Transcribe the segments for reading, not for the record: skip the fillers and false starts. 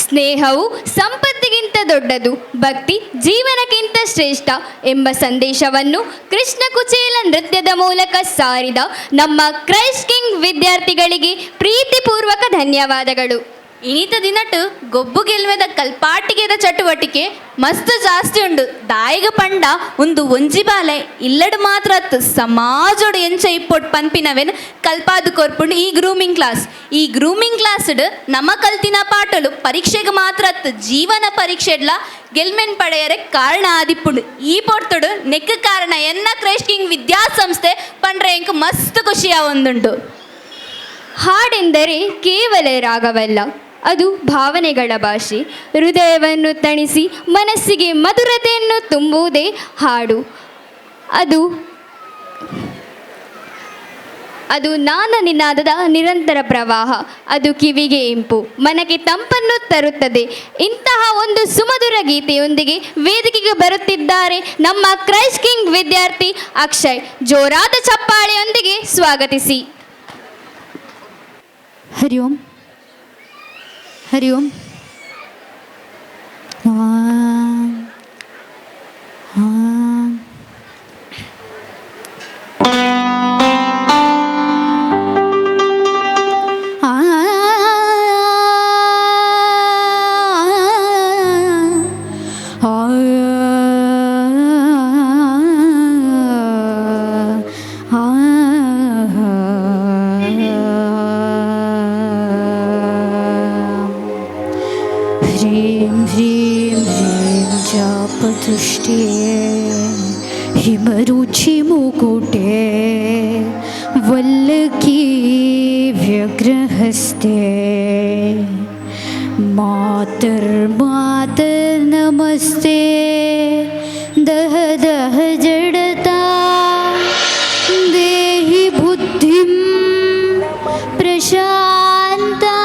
ಸ್ನೇಹವು ಸಂಪತ್ತಿಗಿಂತ ದೊಡ್ಡದು, ಭಕ್ತಿ ಜೀವನಕ್ಕಿಂತ ಶ್ರೇಷ್ಠ ಎಂಬ ಸಂದೇಶವನ್ನು ಕೃಷ್ಣ ಕುಚೇಲ ನೃತ್ಯದ ಮೂಲಕ ಸಾರಿದ ನಮ್ಮ ಕ್ರೈಸ್ಟ್ ಕಿಂಗ್ ವಿದ್ಯಾರ್ಥಿಗಳಿಗೆ ಪ್ರೀತಿಪೂರ್ವಕ ಧನ್ಯವಾದಗಳು. ಇನಿತ ದಿನಟ್ಟು ಗೊಬ್ಬು ಗೆಲ್ಮೆದ ಕಲ್ಪಾಟಿಗೆದ ಚಟುವಟಿಕೆ ಮಸ್ತ್ ಜಾಸ್ತಿ ಉಂಡು. ದಾಯಿಗ ಪಂಡ ಒಂದು ಒಂಜಿ ಬಾಲೆ ಇಲ್ಲಡು ಮಾತ್ರ ಸಮಾಜೋಡು ಎಂಚ ಇಪ್ಪೊಟ್ಟು ಪನ್ಪಿನವೆನ್ ಕಲ್ಪಾದು ಕೊರ್ಪುಂಡು ಈ ಗ್ರೂಮಿಂಗ್ ಕ್ಲಾಸ್. ಈ ಗ್ರೂಮಿಂಗ್ ಕ್ಲಾಸ್ಡ್ ನಮ್ಮ ಕಲ್ತಿನ ಪಾಠಲು ಪರೀಕ್ಷೆಗೆ ಮಾತ್ರ ಜೀವನ ಪರೀಕ್ಷೆಡ್ಲ ಗೆಲ್ಮೆನ್ ಪಡೆಯರೆ ಕಾರಣ ಆದಿಪ್ಪುಂಡು. ಈ ಪೊರ್ತುಡು ನೆಕ್ ಕಾರಣ ಎನ್ನ ಕ್ರೈಸ್ಟ್ ಕಿಂಗ್ ವಿದ್ಯಾಸಂಸ್ಥೆ ಪಂಡ್ರೆ ಎಂಕ್ ಮಸ್ತ್ ಖುಷಿಯ ಒಂದುಂಟು. ಹಾಡೆಂದರೆ ಕೇವಲ ರಾಗವಲ್ಲ, ಅದು ಭಾವನೆಗಳ ಭಾಷೆ. ಹೃದಯವನ್ನು ತಣಿಸಿ ಮನಸ್ಸಿಗೆ ಮಧುರತೆಯನ್ನು ತುಂಬುವುದೇ ಹಾಡು. ಅದು ನಾದ ನಿನಾದದ ನಿರಂತರ ಪ್ರವಾಹ. ಅದು ಕಿವಿಗೆ ಇಂಪು, ಮನಕ್ಕೆ ತಂಪನ್ನು ತರುತ್ತದೆ. ಇಂತಹ ಒಂದು ಸುಮಧುರ ಗೀತೆಯೊಂದಿಗೆ ವೇದಿಕೆಗೆ ಬರುತ್ತಿದ್ದಾರೆ ನಮ್ಮ ಕ್ರೈಸ್ಟ್ ಕಿಂಗ್ ವಿದ್ಯಾರ್ಥಿ ಅಕ್ಷಯ್. ಜೋರಾದ ಚಪ್ಪಾಳೆಯೊಂದಿಗೆ ಸ್ವಾಗತಿಸಿ. ಹರಿ ಓಂ ಹರಿ ಓಂ. ह्रीं ह्रीं ह्रीं जापतुष्टे हिमरुचिमुकुटे वल्लकी व्यग्रहस्ते मातर्मातर्नमस्ते दह दह जडता देहि बुद्धिं प्रशान्ता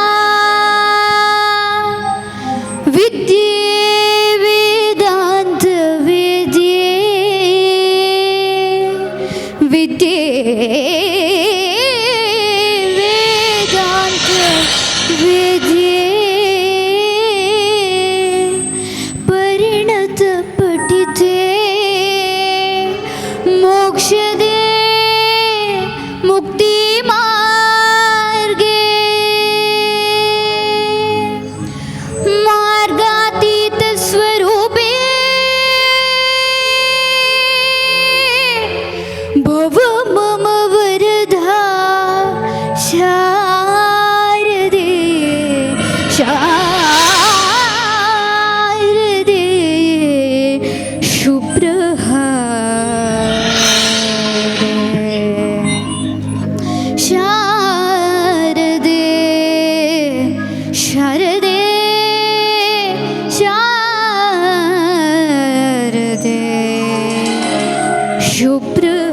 परिणत पठिते मोक्षदे मुक्ति मार्गे मार्गातीत स्वरूपे भव मम वरदा शारदे शारदे शुभ्रहारे शारदे शारदे शारदे शुभ्रहारे.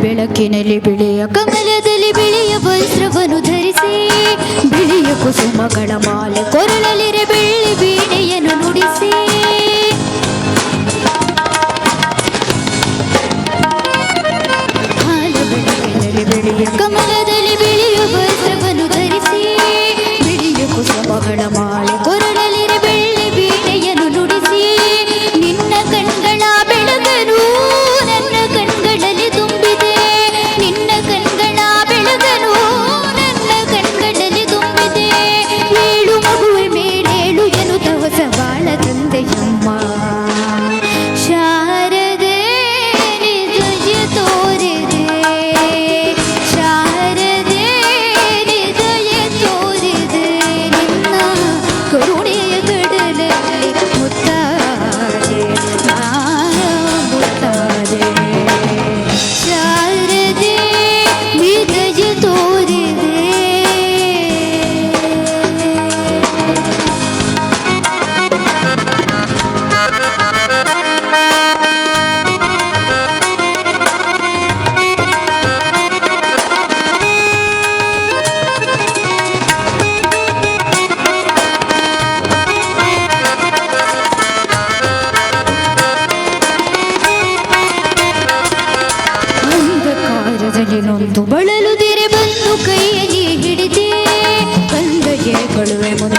ಬೆಳಕಿನಲ್ಲಿ ಬಿಳಿಯ ಕಮಲದಲ್ಲಿ ಬಿಳಿಯ ವಸ್ತ್ರವನ್ನು ಧರಿಸಿ ಬಿಳಿಯ ಕುಸುಮಗಳ ಮಾಲೆ ಕೊರಳ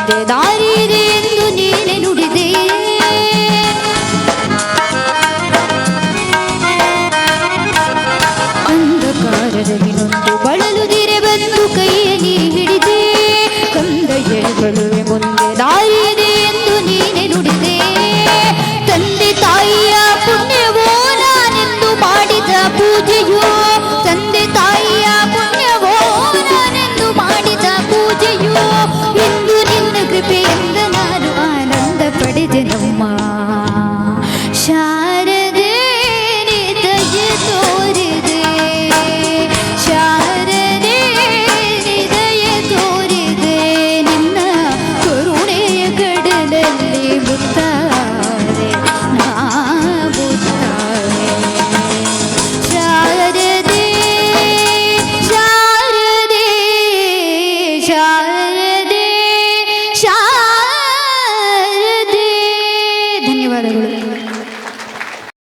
ಮುಂದೆ ದಾರಿ ಇದೆ ಎಂದು ನೀನೆ ನುಡಿದೆ. ಅಂಧಕಾರದಲ್ಲಿ ನೊಂದು ಬಳಲುದಿರೆ ಬಂದು ಕೈಯಲ್ಲಿ ಹಿಡಿದೆ. ಕಂದ ಎಳೆಬಳುವೆ ಮುಂದೆ ದಾರಿ ಇದೆ ಎಂದು ನೀನೆ ನುಡಿದೆ. ತಂದೆ ತಾಯಿಯ ಪುಣ್ಯವೋ ನಾನೆಂದು ಮಾಡಿದ ಪೂಜೆಯೋ, ತಂದೆ ತಾಯಿಯ ಪುಣ್ಯವೋ ನಾನೆಂದು ಮಾಡಿದ ಪೂಜೆಯೋ, ಎಂದು ನಿನ್ನ ಕೃಪೆಯಿಂದ ನಾನು ಆನಂದ ಪಡೆದೆನಮ್ಮ. ಶಾರದೆ ನಿದಯ ತೋರಿದೆ, ಶಾರದೆ ನಿದಯ ತೋರಿದೆ, ನಿನ್ನ ಕರುಣೆಯ ಕಡಲಲ್ಲಿ ಮುತ್ತ